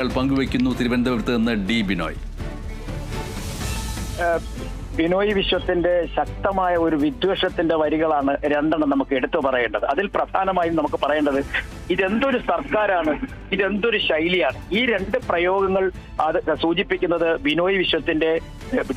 പങ്കുവയ്ക്കുന്നു തിരുവനന്തപുരത്ത് നിന്ന് ഡി ബിനോയ്. ബിനോയ് വിശ്വത്തിന്റെ ശക്തമായ ഒരു വിദ്വേഷത്തിന്റെ വരികളാണ് രണ്ടെണ്ണം നമുക്ക് എടുത്തു പറയേണ്ടത്. അതിൽ പ്രധാനമായും നമുക്ക് പറയേണ്ടത് ഇതെന്തൊരു സർക്കാരാണ്, ഇതെന്തൊരു ശൈലിയാണ്. ഈ രണ്ട് പ്രയോഗങ്ങൾ അത് സൂചിപ്പിക്കുന്നത് ബിനോയ് വിശ്വത്തിന്റെ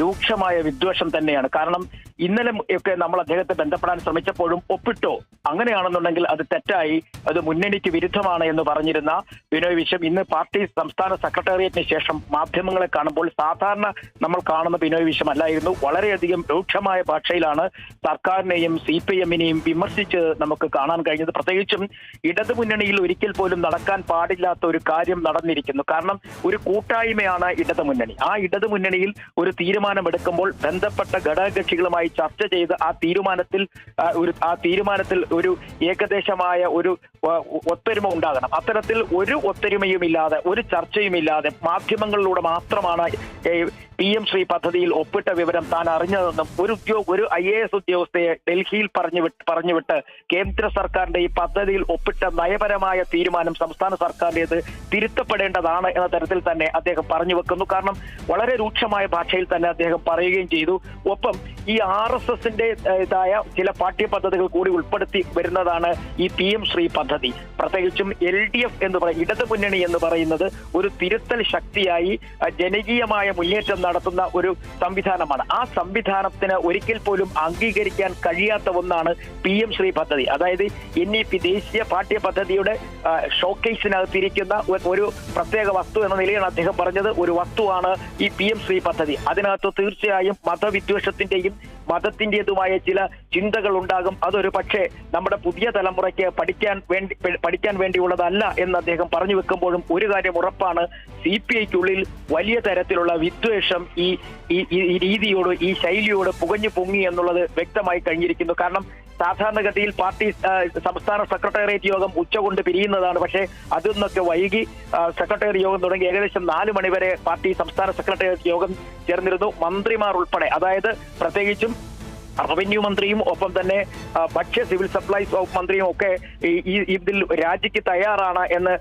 രൂക്ഷമായ വിദ്വേഷം തന്നെയാണ്. കാരണം ഇന്നലെ ഒക്കെ നമ്മൾ അദ്ദേഹത്തെ ബന്ധപ്പെടാൻ ശ്രമിച്ചപ്പോഴും ഒപ്പിട്ടോ അങ്ങനെയാണെന്നുണ്ടെങ്കിൽ അത് തെറ്റായി, അത് മുന്നണിക്ക് വിരുദ്ധമാണ് എന്ന് പറഞ്ഞിരുന്ന ബിനോയ് വിശ്വം ഇന്ന് പാർട്ടി സംസ്ഥാന സെക്രട്ടേറിയറ്റിന് ശേഷം മാധ്യമങ്ങളെ കാണുമ്പോൾ സാധാരണ നമ്മൾ കാണുന്ന ബിനോയ് വിശ്വം അല്ലായിരുന്നു. വളരെയധികം രൂക്ഷമായ ഭാഷയിലാണ് സർക്കാരിനെയും CPM-നെയും വിമർശിച്ച് നമുക്ക് കാണാൻ കഴിഞ്ഞത്. പ്രത്യേകിച്ചും ഇടതുമുന്നണിയിൽ ഒരിക്കൽ പോലും നടക്കാൻ പാടില്ലാത്ത ഒരു കാര്യം നടന്നിരിക്കുന്നു. കാരണം ഒരു കൂട്ടായ്മയാണ് ഇടതുമുന്നണി. ആ ഇടതുമുന്നണിയിൽ ഒരു തീരുമാനമെടുക്കുമ്പോൾ ബന്ധപ്പെട്ട ഘടകകക്ഷികളുമായി ചർച്ച ചെയ്ത് ആ തീരുമാനത്തിൽ ഒരു ഏകദേശമായ ഒരു ഒത്തൊരുമ ഉണ്ടാകണം. അത്തരത്തിൽ ഒരു ഒത്തൊരുമയുമില്ലാതെ ഒരു ചർച്ചയുമില്ലാതെ മാധ്യമങ്ങളിലൂടെ മാത്രമാണ് PM ശ്രീ പദ്ധതിയിൽ ഒപ്പിട്ട വിവരം താൻ അറിഞ്ഞതെന്നും ഒരു IAS ഉദ്യോഗസ്ഥയെ ഡൽഹിയിൽ പറഞ്ഞുവിട്ട് കേന്ദ്ര സർക്കാരിന്റെ ഈ പദ്ധതിയിൽ ഒപ്പിട്ട നയപരമായ തീരുമാനം സംസ്ഥാന സർക്കാരിന്റേത് തിരുത്തപ്പെടേണ്ടതാണ് എന്ന തരത്തിൽ തന്നെ അദ്ദേഹം പറഞ്ഞു വെക്കുന്നു. കാരണം വളരെ രൂക്ഷമായ ഭാഷയിൽ തന്നെ അദ്ദേഹം പറയുകയും ചെയ്തു. ഒപ്പം ഈ RSSന്റെ ഇതായ ചില പാഠ്യപദ്ധതികൾ കൂടി ഉൾപ്പെടുത്തി വരുന്നതാണ് ഈ PM ശ്രീ പദ്ധതി. പ്രത്യേകിച്ചും LDF എന്ന് പറയുന്ന ഇടതുമുന്നണി എന്ന് പറയുന്നത് ഒരു തിരുത്തൽ ശക്തിയായി ജനകീയമായ മുന്നേറ്റം നടത്തുന്ന ഒരു സംവിധാനമാണ്. ആ സംവിധാനത്തിന് ഒരിക്കൽ പോലും അംഗീകരിക്കാൻ കഴിയാത്ത ഒന്നാണ് PM ശ്രീ പദ്ധതി. അതായത് NEP ദേശീയ പാഠ്യ പദ്ധതിയുടെ ഷോക്കേസിനകത്തിരിക്കുന്ന ഒരു പ്രത്യേക വസ്തു എന്ന നിലയാണ് അദ്ദേഹം പറഞ്ഞത്. ഒരു വസ്തുവാണ് ഈ PM ശ്രീ പദ്ധതി. അതിനകത്ത് തീർച്ചയായും മതവിദ്വേഷത്തിന്റെയും മതത്തിൻ്റെതുമായ ചില ചിന്തകൾ ഉണ്ടാകും. അതൊരു പക്ഷേ നമ്മുടെ പുതിയ തലമുറയ്ക്ക് പഠിക്കാൻ വേണ്ടിയുള്ളതല്ല എന്ന് അദ്ദേഹം പറഞ്ഞു വെക്കുമ്പോഴും ഒരു കാര്യം ഉറപ്പാണ്, CPIക്കുള്ളിൽ വലിയ തരത്തിലുള്ള വിദ്വേഷം ഈ രീതിയോട് ഈ ശൈലിയോട് പുകഞ്ഞു പൊങ്ങി എന്നുള്ളത് വ്യക്തമായി കഴിഞ്ഞിരിക്കുന്നു. കാരണം സാധാരണഗതിയിൽ പാർട്ടി സംസ്ഥാന സെക്രട്ടേറിയറ്റ് യോഗം ഉച്ചകൊണ്ട് പിരിയുന്നതാണ്. പക്ഷേ അതിന്നൊക്കെ വൈകി സെക്രട്ടേറിയറ്റ് യോഗം തുടങ്ങി ഏകദേശം 4 മണി വരെ പാർട്ടി സംസ്ഥാന സെക്രട്ടേറിയറ്റ് യോഗം ചേർന്നിരുന്നു. മന്ത്രിമാർ ഉൾപ്പെടെ, അതായത് പ്രത്യേകിച്ചും റവന്യൂ മന്ത്രിയും ഒപ്പം തന്നെ ഭക്ഷ്യ സിവിൽ സപ്ലൈസ് വകുപ്പ് മന്ത്രിയും ഒക്കെ ഇതിൽ രാജിക്ക് തയ്യാറാണ് എന്ന്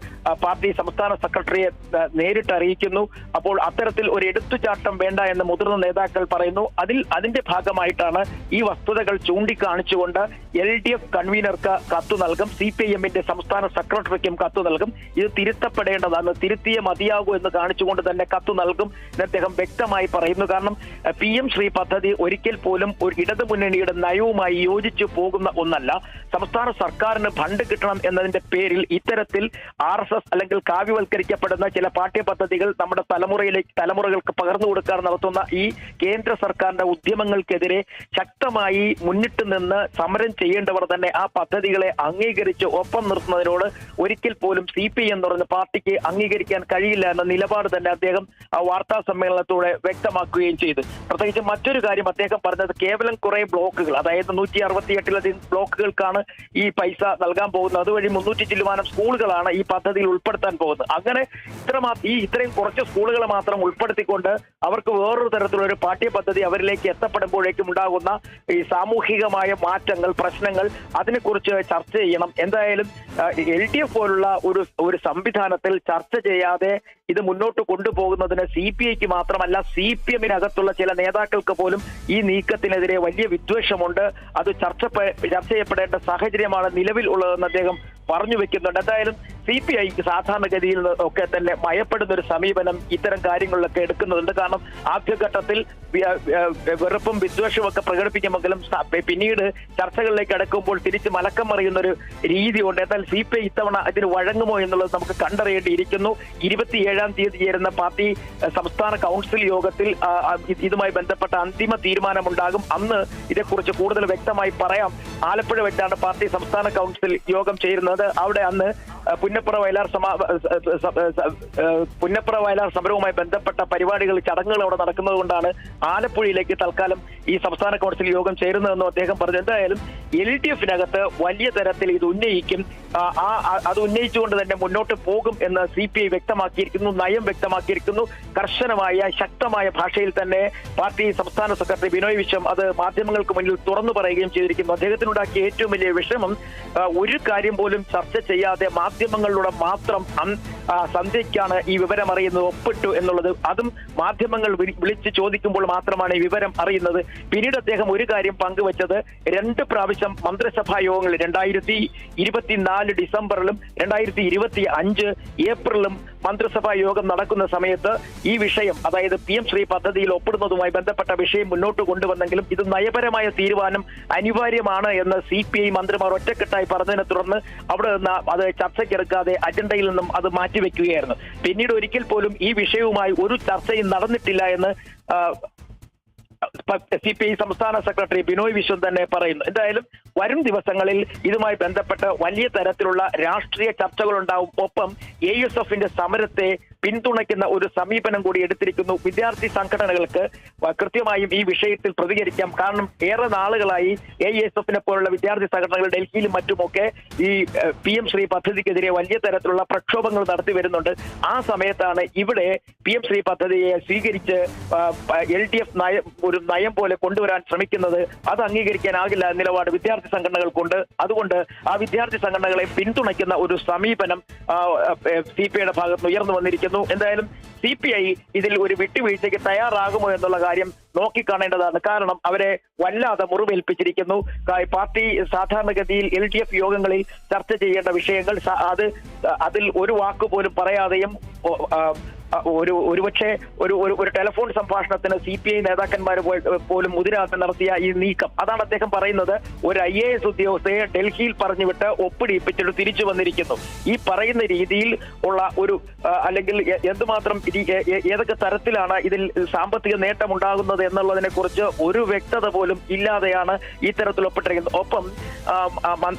പാർട്ടി സംസ്ഥാന സെക്രട്ടറിയെ നേരിട്ട് അറിയിക്കുന്നു. അപ്പോൾ അത്തരത്തിൽ ഒരു എടുത്തുചാട്ടം വേണ്ട എന്ന് മുതിർന്ന നേതാക്കൾ പറയുന്നു. അതിന്റെ ഭാഗമായിട്ടാണ് ഈ വസ്തുതകൾ ചൂണ്ടിക്കാണിച്ചുകൊണ്ട് LDF കൺവീനർക്ക് കത്തു നൽകും, CPM-ന്റെ സംസ്ഥാന സെക്രട്ടറിക്കും കത്തു നൽകും. ഇത് തിരുത്തപ്പെടേണ്ടതാണ്, തിരുത്തിയേ മതിയാകൂ എന്ന് കാണിച്ചുകൊണ്ട് തന്നെ കത്തു നൽകും എന്ന് അദ്ദേഹം വ്യക്തമായി പറയുന്നു. കാരണം PM ശ്രീ പദ്ധതി ഒരിക്കൽ പോലും ഒരു മുന്നണിയുടെ നയവുമായി യോജിച്ചു പോകുന്ന ഒന്നല്ല. സംസ്ഥാന സർക്കാരിന് ഫണ്ട് കിട്ടണം എന്നതിന്റെ പേരിൽ ഇത്തരത്തിൽ RSS അല്ലെങ്കിൽ കാവ്യവൽക്കരിക്കപ്പെടുന്ന ചില പാഠ്യപദ്ധതികൾ നമ്മുടെ തലമുറകൾക്ക് പകർന്നു കൊടുക്കാൻ നടത്തുന്ന ഈ കേന്ദ്ര സർക്കാരിന്റെ ഉദ്യമങ്ങൾക്കെതിരെ ശക്തമായി മുന്നിട്ട് നിന്ന് സമരം ചെയ്യേണ്ടവർ തന്നെ ആ പദ്ധതികളെ അംഗീകരിച്ച് ഒപ്പം നിർത്തുന്നതിനോട് ഒരിക്കൽ പോലും CPM എന്ന് പറയുന്ന പാർട്ടിക്ക് അംഗീകരിക്കാൻ കഴിയില്ല എന്ന നിലപാട് തന്നെ അദ്ദേഹം ആ വാർത്താ സമ്മേളനത്തോടെ വ്യക്തമാക്കുകയും ചെയ്തു. പ്രത്യേകിച്ച് മറ്റൊരു കാര്യം അദ്ദേഹം പറഞ്ഞത് കേവലം കുറെ ബ്ലോക്കുകൾ, അതായത് 168 ബ്ലോക്കുകൾക്കാണ് ഈ പൈസ നൽകാൻ പോകുന്നത്. അതുവഴി 300 ചില്ലുവാനം സ്കൂളുകളാണ് ഈ പദ്ധതിയിൽ ഉൾപ്പെടുത്താൻ പോകുന്നത്. അങ്ങനെ ഇത്രയും കുറച്ച് സ്കൂളുകളെ മാത്രം ഉൾപ്പെടുത്തിക്കൊണ്ട് അവർക്ക് വേറൊരു തരത്തിലുള്ള ഒരു പാഠ്യപദ്ധതി അവരിലേക്ക് എത്തപ്പെടുമ്പോഴേക്കും ഉണ്ടാകുന്ന ഈ സാമൂഹികമായ മാറ്റങ്ങൾ, പ്രശ്നങ്ങൾ, അതിനെക്കുറിച്ച് ചർച്ച ചെയ്യണം. എന്തായാലും LDF പോലുള്ള ഒരു സംവിധാനത്തിൽ ചർച്ച ചെയ്യാതെ ഇത് മുന്നോട്ട് കൊണ്ടുപോകുന്നതിന് CPIക്ക് മാത്രമല്ല CPM-നകത്തുള്ള ചില നേതാക്കൾക്ക് പോലും ഈ നീക്കത്തിനെതിരെ വലിയ വിദ്വേഷമുണ്ട്. അത് ചർച്ച ചെയ്യപ്പെടേണ്ട സാഹചര്യമാണ് നിലവിൽ ഉള്ളതെന്ന് അദ്ദേഹം പറഞ്ഞു വെക്കുന്നുണ്ട്. എന്തായാലും CPIക്ക് സാധാരണഗതിയിൽ ഒക്കെ തന്നെ ഭയപ്പെടുന്ന ഒരു സമീപനം ഇത്തരം കാര്യങ്ങളിലൊക്കെ എടുക്കുന്നുണ്ട്. കാരണം ആദ്യഘട്ടത്തിൽ വെറുപ്പും വിദ്വേഷവും ഒക്കെ പ്രകടിപ്പിക്കുമെങ്കിലും പിന്നീട് ചർച്ചകളിലേക്ക് അടുക്കുമ്പോൾ തിരിച്ച് മലക്കം മറിയുന്ന ഒരു രീതിയുണ്ട്. എന്നാൽ CPI ഇത്തവണ അതിന് വഴങ്ങുമോ എന്നുള്ളത് നമുക്ക് കണ്ടറിയേണ്ടിയിരിക്കുന്നു. 27-ാം തീയതി ചേരുന്ന പാർട്ടി സംസ്ഥാന കൗൺസിൽ യോഗത്തിൽ ഇതുമായി ബന്ധപ്പെട്ട അന്തിമ തീരുമാനമുണ്ടാകും. അന്ന് ഇതേക്കുറിച്ച് കൂടുതൽ വ്യക്തമായി പറയാം. ആലപ്പുഴ വെച്ചാണ് പാർട്ടി സംസ്ഥാന കൗൺസിൽ യോഗം ചേരുന്നത്. അവിടെ അന്ന് പുന്നപ്ര വയലാർ സമരവുമായി ബന്ധപ്പെട്ട പരിപാടികൾ, ചടങ്ങുകൾ അവിടെ നടക്കുന്നത് കൊണ്ടാണ് ആലപ്പുഴയിലേക്ക് തൽക്കാലം ഈ സംസ്ഥാന കൗൺസിൽ യോഗം ചേരുന്നതെന്നും അദ്ദേഹം പറഞ്ഞു. എന്തായാലും LDF-നകത്ത് വലിയ തരത്തിൽ ഇത് ഉന്നയിക്കും. അത് ഉന്നയിച്ചുകൊണ്ട് തന്നെ മുന്നോട്ട് പോകും എന്ന് CPI വ്യക്തമാക്കിയിരിക്കുന്നു, നയം വ്യക്തമാക്കിയിരിക്കുന്നു. കർശനമായ ശക്തമായ ഭാഷയിൽ തന്നെ പാർട്ടി സംസ്ഥാന സെക്രട്ടറി ബിനോയ് വിശ്വം അത് മാധ്യമങ്ങൾക്ക് മുന്നിൽ തുറന്നു പറയുകയും ചെയ്തിരിക്കുന്നു. അദ്ദേഹത്തിനുണ്ടാക്കിയ ഏറ്റവും വലിയ വിഷമം ഒരു കാര്യം പോലും ചർച്ച ചെയ്യാതെ മാധ്യമങ്ങളിലൂടെ മാത്രം സന്ധ്യയ്ക്കാണ് ഈ വിവരം അറിയുന്നത്, ഒപ്പിട്ടു എന്നുള്ളത്. അതും മാധ്യമങ്ങൾ വിളിച്ച് ചോദിക്കുമ്പോൾ മാത്രമാണ് ഈ വിവരം അറിയുന്നത്. പിന്നീട് അദ്ദേഹം ഒരു കാര്യം പങ്കുവച്ചത്, 2 പ്രാവശ്യം മന്ത്രിസഭാ യോഗങ്ങൾ 2024 ഡിസംബറിലും 2025 ഏപ്രിലും മന്ത്രിസഭാ യോഗം നടക്കുന്ന സമയത്ത് ഈ വിഷയം, അതായത് PM ശ്രീ പദ്ധതിയിൽ ഒപ്പിടുന്നതുമായി ബന്ധപ്പെട്ട വിഷയം മുന്നോട്ട് കൊണ്ടുവന്നെങ്കിലും ഇത് നയപരമായ തീരുമാനം അനിവാര്യമാണ് എന്ന് CPI മന്ത്രിമാർ ഒറ്റക്കെട്ടായി പറഞ്ഞതിനെ തുടർന്ന് അവിടെ നിന്ന് അത് ചർച്ചയ്ക്കെടുക്കാതെ അജണ്ടയിൽ നിന്നും അത് മാറ്റിവെക്കുകയായിരുന്നു. പിന്നീട് ഒരിക്കൽ പോലും ഈ വിഷയവുമായി ഒരു ചർച്ചയും നടന്നിട്ടില്ല എന്ന് CPI സംസ്ഥാന സെക്രട്ടറി ബിനോയ് വിശ്വം തന്നെ പറയുന്നു. എന്തായാലും വരും ദിവസങ്ങളിൽ ഇതുമായി ബന്ധപ്പെട്ട് വലിയ തരത്തിലുള്ള രാഷ്ട്രീയ ചർച്ചകളുണ്ടാവും. ഒപ്പം ASFന്റെ സമരത്തെ പിന്തുണയ്ക്കുന്ന ഒരു സമീപനം കൂടി എടുത്തിരിക്കുന്നു. വിദ്യാർത്ഥി സംഘടനകൾക്ക് കൃത്യമായും ഈ വിഷയത്തിൽ പ്രതികരിക്കാം. കാരണം ഏറെ നാളുകളായി ASFനെ പോലുള്ള വിദ്യാർത്ഥി സംഘടനകൾ ഡൽഹിയിലും മറ്റുമൊക്കെ ഈ PM ശ്രീ പദ്ധതിക്കെതിരെ വലിയ തരത്തിലുള്ള പ്രക്ഷോഭങ്ങൾ നടത്തി വരുന്നുണ്ട്. ആ സമയത്താണ് ഇവിടെ PM ശ്രീ പദ്ധതിയെ സ്വീകരിച്ച് LDF ഒരു നയം പോലെ കൊണ്ടുവരാൻ ശ്രമിക്കുന്നത്. അത് അംഗീകരിക്കാനാകില്ല നിലപാട് വിദ്യാർത്ഥി സംഘടനകൾക്കുണ്ട്. അതുകൊണ്ട് ആ വിദ്യാർത്ഥി സംഘടനകളെ പിന്തുണയ്ക്കുന്ന ഒരു സമീപനം CPIയുടെ ഭാഗത്ത് ഉയർന്നു വന്നിരിക്കുന്നു. എന്തായാലും CPI ഇതിൽ ഒരു വിട്ടുവീഴ്ചയ്ക്ക് തയ്യാറാകുമോ എന്നുള്ള കാര്യം നോക്കിക്കാണേണ്ടതാണ്. കാരണം അവരെ വല്ലാതെ മുറിവേൽപ്പിച്ചിരിക്കുന്നു. പാർട്ടി സാധാരണഗതിയിൽ LDF യോഗങ്ങളിൽ ചർച്ച ചെയ്യേണ്ട വിഷയങ്ങൾ അതിൽ ഒരു വാക്ക് പോലും പറയാതെയും ഒരുപക്ഷെ ഒരു ടെലിഫോൺ സംഭാഷണത്തിന് CPI നേതാക്കന്മാർ പോലും മുതിരാതെ നടത്തിയ ഈ നീക്കം, അതാണ് അദ്ദേഹം പറയുന്നത്. ഒരു IAS ഉദ്യോഗസ്ഥയെ ഡൽഹിയിൽ പറഞ്ഞുവിട്ട് ഒപ്പിടിപ്പിച്ചിട്ട് തിരിച്ചു വന്നിരിക്കുന്നു. ഈ പറയുന്ന രീതിയിൽ ഉള്ള ഒരു അല്ലെങ്കിൽ എന്തുമാത്രം ഏതൊക്കെ തരത്തിലാണ് ഇതിൽ സാമ്പത്തിക നേട്ടം ഉണ്ടാകുന്നത് എന്നുള്ളതിനെ കുറിച്ച് ഒരു വ്യക്തത പോലും ഇല്ലാതെയാണ് ഈ തരത്തിൽ ഒപ്പിട്ടിരിക്കുന്നത്. ഒപ്പം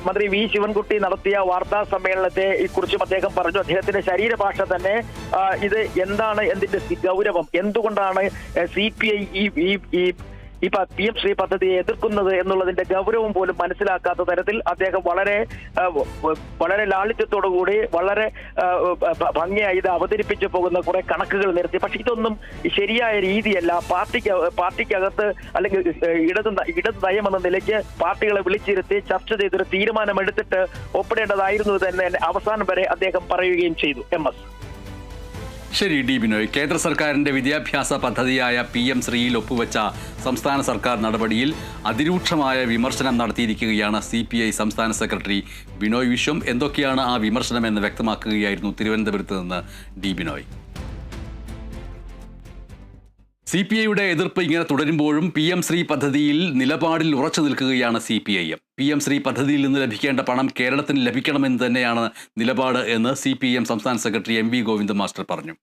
മന്ത്രി V ശിവൻകുട്ടി നടത്തിയ വാർത്താ സമ്മേളനത്തെ കുറിച്ചും അദ്ദേഹം പറഞ്ഞു. അദ്ദേഹത്തിന്റെ ശരീരഭാഷ തന്നെ ഇത് എന്താണ് എന്തിന്റെ ഗൗരവം, എന്തുകൊണ്ടാണ് CPI ഈ PM ശ്രീ പദ്ധതിയെ എതിർക്കുന്നത് എന്നുള്ളതിന്റെ ഗൗരവം പോലും മനസ്സിലാക്കാത്ത തരത്തിൽ അദ്ദേഹം വളരെ ലാളിത്യത്തോടുകൂടി വളരെ ഭംഗിയായി ഇത് അവതരിപ്പിച്ചു പോകുന്ന കുറെ കണക്കുകൾ നിരത്തി. പക്ഷെ ഇതൊന്നും ശരിയായ രീതിയല്ല. പാർട്ടിക്കകത്ത് അല്ലെങ്കിൽ ഇടത് നയം എന്ന നിലയ്ക്ക് പാർട്ടികളെ വിളിച്ചിരുത്തി ചർച്ച ചെയ്തൊരു തീരുമാനമെടുത്തിട്ട് ഒപ്പിടേണ്ടതായിരുന്നു തന്നെ അവസാനം വരെ അദ്ദേഹം പറയുകയും ചെയ്തു. MS ശരി ഡി ബിനോയ്, കേന്ദ്ര സർക്കാരിന്റെ വിദ്യാഭ്യാസ പദ്ധതിയായ PM ശ്രീയിൽ ഒപ്പുവെച്ച സംസ്ഥാന സർക്കാർ നടപടിയിൽ അതിരൂക്ഷമായ വിമർശനം നടത്തിയിരിക്കുകയാണ് CPI സംസ്ഥാന സെക്രട്ടറി ബിനോയ് വിശ്വം. എന്തൊക്കെയാണ് ആ വിമർശനമെന്ന് വ്യക്തമാക്കുകയായിരുന്നു തിരുവനന്തപുരത്ത് നിന്ന് ഡി ബിനോയ്. CPIയുടെ എതിർപ്പ് ഇങ്ങനെ തുടരുമ്പോഴും PM ശ്രീ പദ്ധതിയിൽ നിലപാടിൽ ഉറച്ചു നിൽക്കുകയാണ് CPIM. PM ശ്രീ പദ്ധതിയിൽ നിന്ന് ലഭിക്കേണ്ട പണം കേരളത്തിന് ലഭിക്കണമെന്ന് തന്നെയാണ് നിലപാട് എന്ന് CPIM സംസ്ഥാന സെക്രട്ടറി MV ഗോവിന്ദൻ മാസ്റ്റർ പറഞ്ഞു.